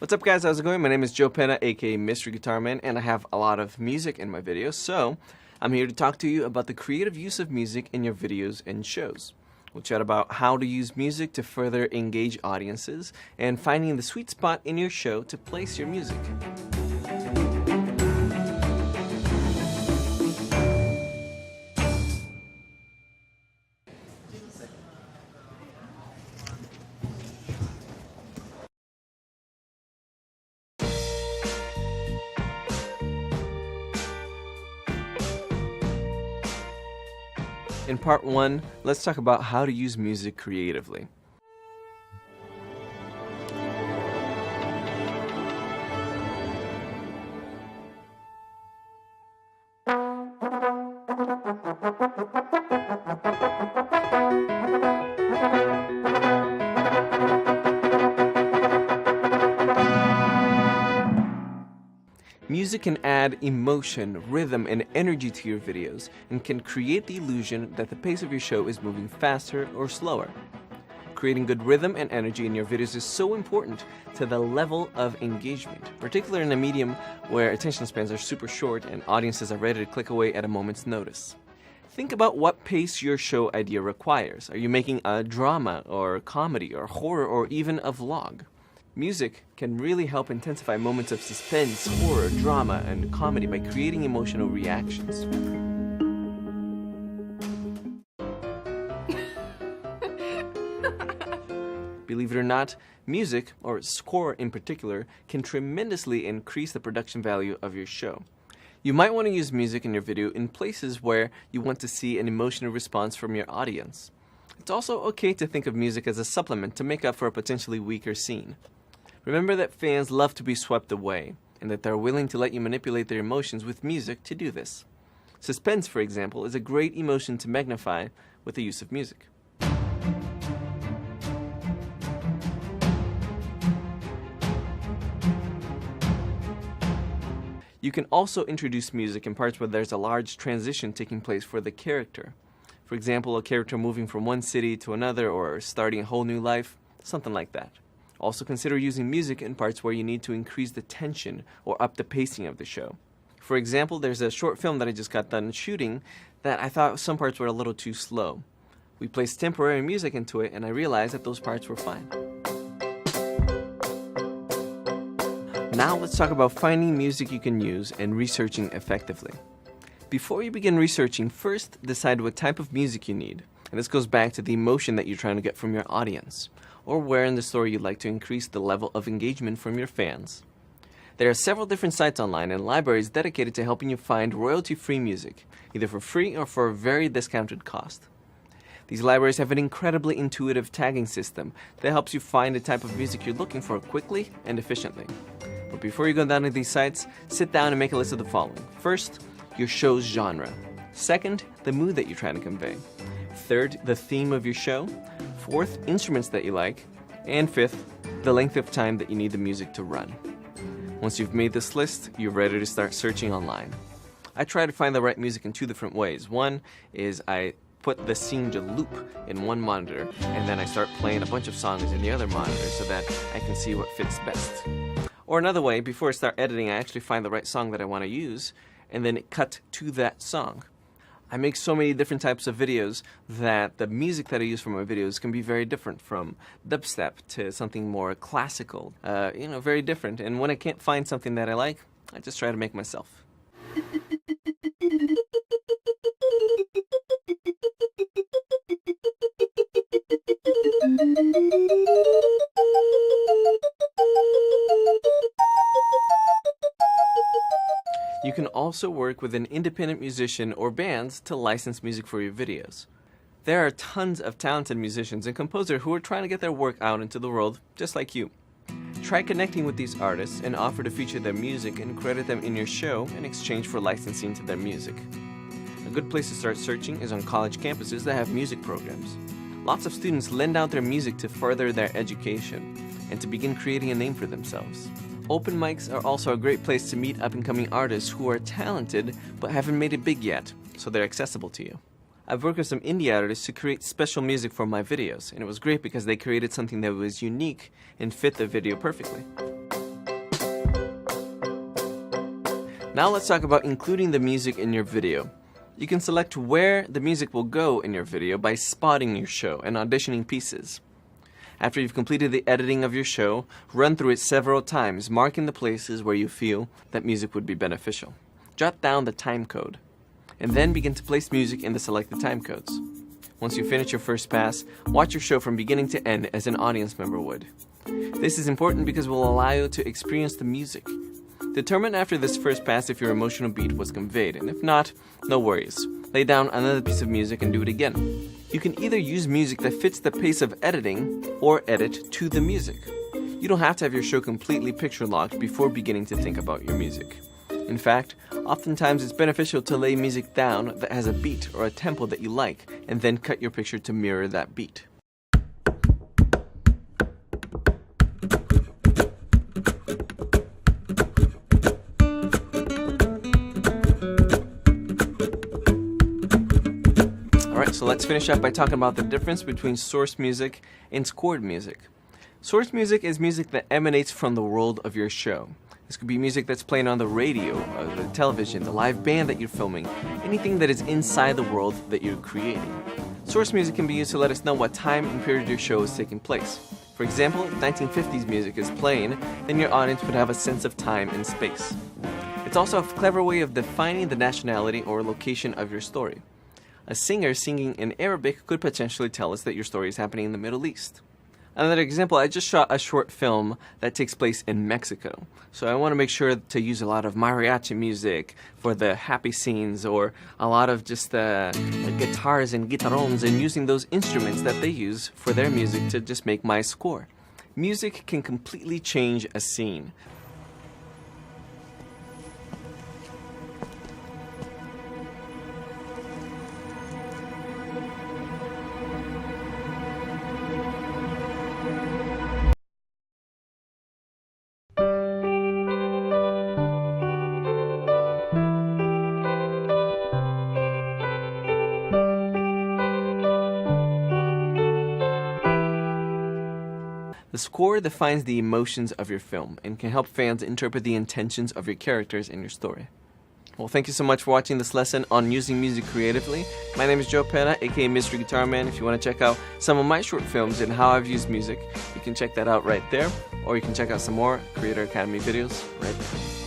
What's up guys, how's it going? My name is Joe Penna, aka Mystery Guitar Man, and I have a lot of music in my videos, so I'm here to talk to you about the creative use of music in your videos and shows. We'll chat about how to use music to further engage audiences, and finding the sweet spot in your show to place your music. In part 1, let's talk about how to use music creatively. Music can add emotion, rhythm, and energy to your videos, and can create the illusion that the pace of your show is moving faster or slower. Creating good rhythm and energy in your videos is so important to the level of engagement, particularly in a medium where attention spans are super short and audiences are ready to click away at a moment's notice. Think about what pace your show idea requires. Are you making a drama, or comedy, or horror, or even a vlog? Music can really help intensify moments of suspense, horror, drama, and comedy by creating emotional reactions. Believe it or not, music, or score in particular, can tremendously increase the production value of your show. You might want to use music in your video in places where you want to see an emotional response from your audience. It's also okay to think of music as a supplement to make up for a potentially weaker scene. Remember that fans love to be swept away, and that they're willing to let you manipulate their emotions with music to do this. Suspense, for example, is a great emotion to magnify with the use of music. You can also introduce music in parts where there's a large transition taking place for the character. For example, a character moving from one city to another or starting a whole new life, something like that. Also consider using music in parts where you need to increase the tension or up the pacing of the show. For example, there's a short film that I just got done shooting that I thought some parts were a little too slow. We placed temporary music into it and I realized that those parts were fine. Now let's talk about finding music you can use and researching effectively. Before you begin researching, first decide what type of music you need. And this goes back to the emotion that you're trying to get from your audience, or where in the story you'd like to increase the level of engagement from your fans. There are several different sites online and libraries dedicated to helping you find royalty-free music, either for free or for a very discounted cost. These libraries have an incredibly intuitive tagging system that helps you find the type of music you're looking for quickly and efficiently. But before you go down to these sites, sit down and make a list of the following. First, your show's genre. Second, the mood that you're trying to convey. Third, the theme of your show. Fourth, instruments that you like. And fifth, the length of time that you need the music to run. Once you've made this list, you're ready to start searching online. I try to find the right music in two different ways. One is I put the scene to loop in one monitor, and then I start playing a bunch of songs in the other monitor so that I can see what fits best. Or another way, before I start editing, I actually find the right song that I want to use, and then cut to that song. I make so many different types of videos that the music that I use for my videos can be very different, from dubstep to something more classical, very different. And when I can't find something that I like, I just try to make myself. You can also work with an independent musician or bands to license music for your videos. There are tons of talented musicians and composers who are trying to get their work out into the world just like you. Try connecting with these artists and offer to feature their music and credit them in your show in exchange for licensing to their music. A good place to start searching is on college campuses that have music programs. Lots of students lend out their music to further their education and to begin creating a name for themselves. Open mics are also a great place to meet up-and-coming artists who are talented but haven't made it big yet, so they're accessible to you. I've worked with some indie artists to create special music for my videos, and it was great because they created something that was unique and fit the video perfectly. Now let's talk about including the music in your video. You can select where the music will go in your video by spotting your show and auditioning pieces. After you've completed the editing of your show, run through it several times, marking the places where you feel that music would be beneficial. Jot down the time code, and then begin to place music in the selected time codes. Once you finish your first pass, watch your show from beginning to end as an audience member would. This is important because it will allow you to experience the music. Determine after this first pass if your emotional beat was conveyed, and if not, no worries. Lay down another piece of music and do it again. You can either use music that fits the pace of editing, or edit to the music. You don't have to have your show completely picture-locked before beginning to think about your music. In fact, oftentimes it's beneficial to lay music down that has a beat or a tempo that you like, and then cut your picture to mirror that beat. Alright, so let's finish up by talking about the difference between source music and scored music. Source music is music that emanates from the world of your show. This could be music that's playing on the radio, the television, the live band that you're filming, anything that is inside the world that you're creating. Source music can be used to let us know what time and period your show is taking place. For example, if 1950s music is playing, then your audience would have a sense of time and space. It's also a clever way of defining the nationality or location of your story. A singer singing in Arabic could potentially tell us that your story is happening in the Middle East. Another example, I just shot a short film that takes place in Mexico. So I want to make sure to use a lot of mariachi music for the happy scenes, or a lot of just guitars and guitarrones, and using those instruments that they use for their music to just make my score. Music can completely change a scene. The score defines the emotions of your film and can help fans interpret the intentions of your characters in your story. Well, thank you so much for watching this lesson on using music creatively. My name is Joe Pena, aka Mr. Guitar Man. If you want to check out some of my short films and how I've used music, you can check that out right there, or you can check out some more Creator Academy videos right there.